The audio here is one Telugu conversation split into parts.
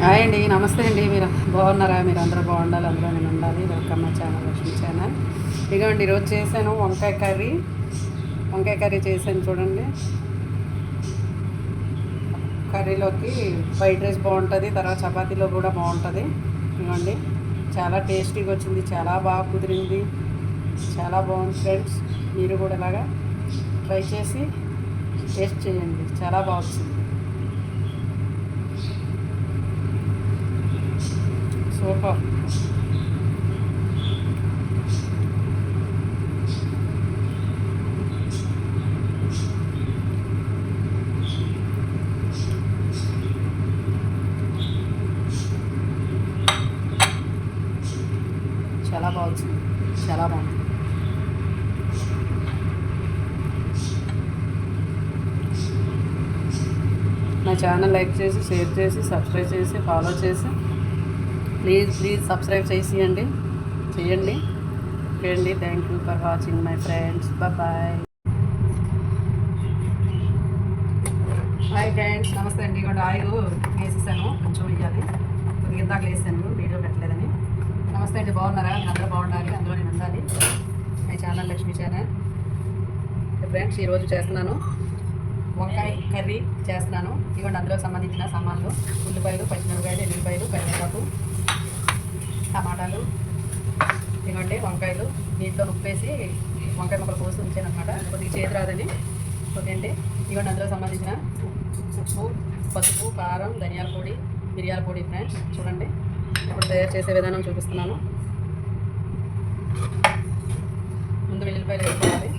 హాయ్ అండి, నమస్తే అండి. మీరు బాగున్నారా? మీరు అందరూ బాగుండాలి, అందులో నేను ఉండాలి. Welcome my channel, Lakshmi channel. ఇదిగోండి, ఈరోజు చేశాను వంకాయ కర్రీ చేశాను చూడండి. కర్రీలోకి ఫ్రైడ్ రైస్ బాగుంటుంది, తర్వాత చపాతీలో కూడా బాగుంటుంది. ఇదిగోండి, చాలా టేస్టీగా వచ్చింది, చాలా బాగా కుదిరింది, చాలా బాగుంది ఫ్రెండ్స్. మీరు కూడా ఇలాగా ట్రై చేసి టేస్ట్ చేయండి, చాలా బాగా వచ్చింది. సూపర్. చాలా బాగుంది, చాలా బాగుంది. నా ఛానల్ లైక్ చేసి, షేర్ చేసి, సబ్స్క్రైబ్ చేసి, ఫాలో చేసి, ప్లీజ్ సబ్స్క్రైబ్ చేయండి. ఓకే అండి, thank you for watching my friends. Bye. Hi friends, నమస్తే అండి. ఇక్కడ ఆయిల్ వేసేసాను, కొంచెం వేయాలి. ఇందాక వేసాను, వీడియో పెట్టలేదని. నమస్తే అండి, బాగున్నారా? మీరు అందరూ బాగుండాలి, అందులో నేను ఉండాలి. My channel Lakshmi channel. Friends, ఈరోజు చేస్తున్నాను వంకాయ కర్రీ చేస్తున్నాను. ఇవ్వండి, అందులో సంబంధించిన సామాన్లు: ఉల్లిపాయలు, పచ్చిమిరపకాయలు, ఎల్లిపాయలు, కరివేపాకు, టమాటాలు. ఇవ్వండి, వంకాయలు నీటిలో ఉప్పేసి వంకాయ ముక్కలు కోసి ఉంచాను అనమాట, కొద్దిగా చేతి రాదని. ఓకే అండి, ఇవ్వండి, అందులో సంబంధించిన ఉప్పు, పసుపు, కారం, ధనియాల పొడి, మిరియాల పొడి. ఫ్రెండ్స్ చూడండి, ఇప్పుడు తయారు చేసే విధానం చూపిస్తున్నాను. ముందు వెల్లుల్లిపాయలు వేసుకోవాలి.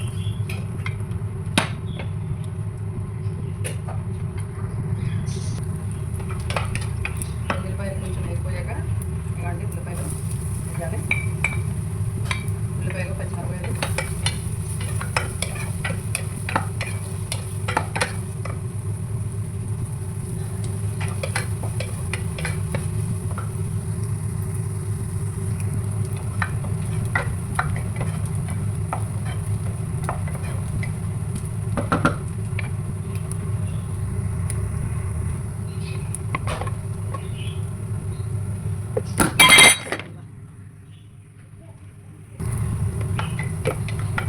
ఉల్లిపాయలు కొంచెం వేగిపోయాక ఇలాంటి ఉల్లిపాయలు వేయాలి. ఉల్లిపాయలు, పచ్చిమిరపకాయలు,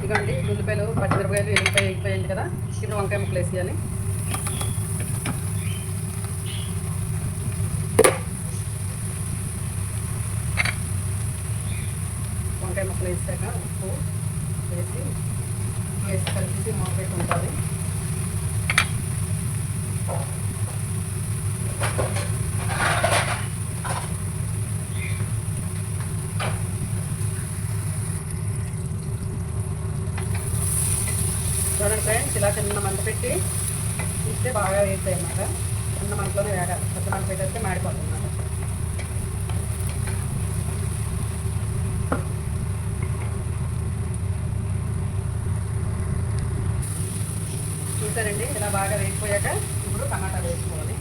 ఇదిగోండి, ఉల్లిపాయలు, పచ్చిమిరపకాయలు, ఎల్లిపాయ వేగిపోయింది కదా. ఇప్పుడు వంకాయ ముక్కలు వేసేయాలి. వంకాయ ముక్కలు వేసాక ఉప్పు వేసి కలిపేసి మూత పెట్టి ఉండాలి. చూడండి ఫ్రెండ్స్, ఇలా చిన్న మంట పెట్టి ఇస్తే బాగా వేస్తాయి అన్నమాట. చిన్న మంటలోనే వేగాలి, పెద్ద మంట పెట్టేస్తే మాడిపోతుంది అన్నమాట. చూసారండి, ఇలా బాగా వేగిపోయాక ఇప్పుడు టమాటాలు వేసుకోవాలి.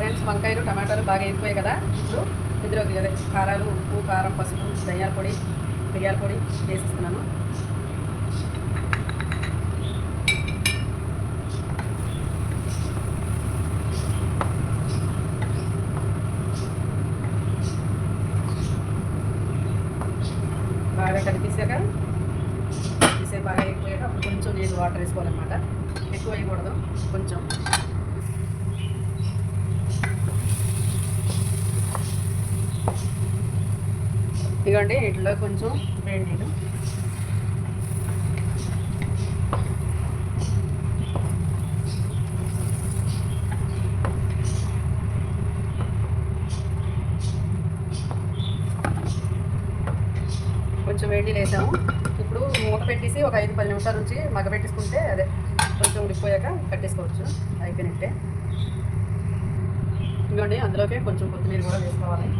ఫ్రెండ్స్, వంకాయలు, టమాటాలు బాగా వేగిపోయాయి కదా. ఇప్పుడు ఇందులోకి అదే కారాలు, ఉప్పు, కారం, పసుపు, ధనియాల పొడి, మిరియాల పొడి వేసిస్తున్నాను. బాగా కలిపేసాక బాగా వేగిపోయాక అప్పుడు కొంచెం నీళ్ళు వాటర్ వేసుకోవాలన్నమాట. ఎక్కువ వేయకూడదు, కొంచెం. ఇదిగోండి, వీటిలో కొంచెం వేడి నీళ్ళు. కొంచెం వేడి నీళ్ళు వేసాము. ఇప్పుడు మూత పెట్టేసి ఒక 5-10 నిమిషాల నుంచి మగ్గబెట్టేసుకుంటే అదే కొంచెం ఉడికిపోయాక కట్టేసుకోవచ్చు, అయిపోయినట్టే. ఇదిగోండి, అందులోకి కొంచెం కొత్తిమీర కూడా వేసుకోవాలి.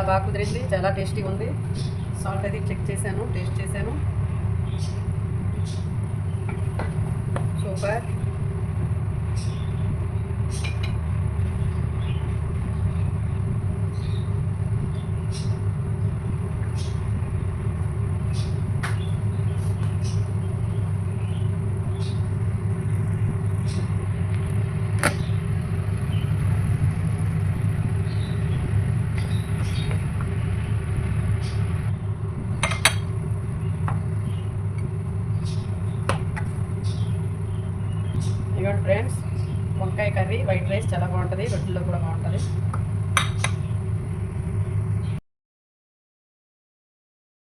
బాగా కుదిరింది, చాలా టేస్టీగా ఉంది. సాల్ట్ అది చెక్ చేశాను, టేస్ట్ చేశాను. సూపర్. ఇదిగోండి ఫ్రెండ్స్, వంకాయ కర్రీ వైట్ రైస్ చాలా బాగుంటుంది, రొట్టెల్లో కూడా బాగుంటుంది.